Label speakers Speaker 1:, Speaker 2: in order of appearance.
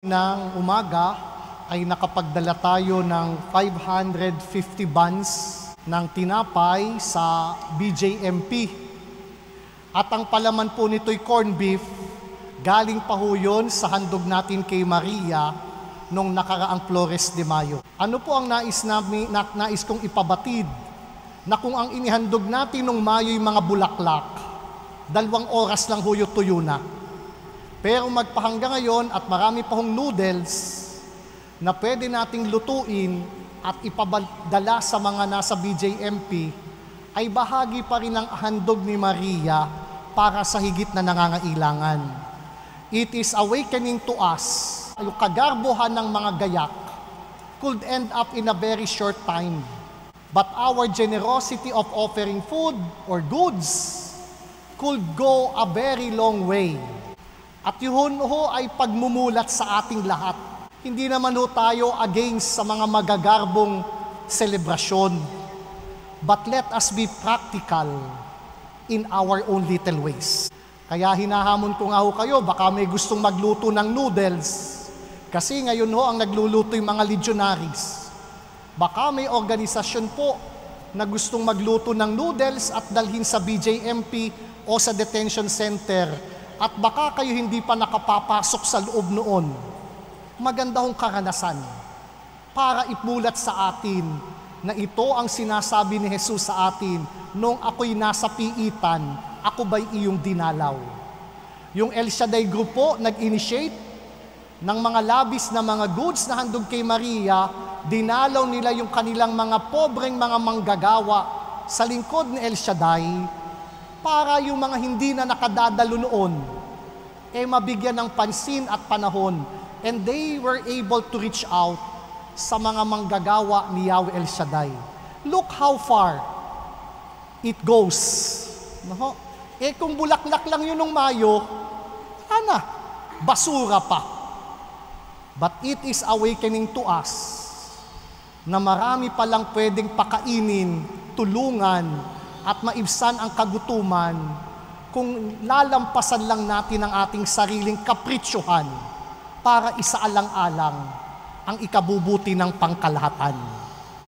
Speaker 1: Ng umaga ay nakapagdala tayo ng 550 buns ng tinapay sa BJMP. At ang palaman po nito'y corned beef, galing pa ho yun sa handog natin kay Maria nung nakaraang Flores de Mayo. Ano po ang nais kong ipabatid? Na kung ang inihandog natin nung Mayo'y mga bulaklak, 2 oras lang ho yung tuyo na. Pero magpahanggang ngayon at marami pa hong noodles na pwede nating lutuin at ipadala sa mga nasa BJMP ay bahagi pa rin ng handog ni Maria para sa higit na nangangailangan. It is awakening to us. Yung kagarbohan ng mga gayak could end up in a very short time. But our generosity of offering food or goods could go a very long way. At yun ho ay pagmumulat sa ating lahat. Hindi naman ho tayo against sa mga magagarbong selebrasyon. But let us be practical in our own little ways. Kaya hinahamon ko nga ho kayo, baka may gustong magluto ng noodles. Kasi ngayon ho ang nagluluto yung mga legionaries. Baka may organisasyon po na gustong magluto ng noodles at dalhin sa BJMP o sa detention center. At baka kayo hindi pa nakapapasok sa loob noon. Maganda hong karanasan para ipulat sa atin na ito ang sinasabi ni Jesus sa atin, nung ako'y nasa piitan, ako ba'y iyong dinalaw? Yung El Shaddai Group po nag-initiate ng mga labis na mga goods na handog kay Maria, dinalaw nila yung kanilang mga pobreng mga manggagawa sa lingkod ni El Shaddai, para yung mga hindi na nakadadalo noon, mabigyan ng pansin at panahon. And they were able to reach out sa mga manggagawa ni Yahweh El Shaddai. Look how far it goes. No? Kung bulaklak lang yun nung Mayo, basura pa. But it is awakening to us na marami palang pwedeng pakainin, tulungan, at maibsan ang kagutuman kung lalampasan lang natin ang ating sariling kapritsyuhan para isaalang-alang ang ikabubuti ng pangkalahatan.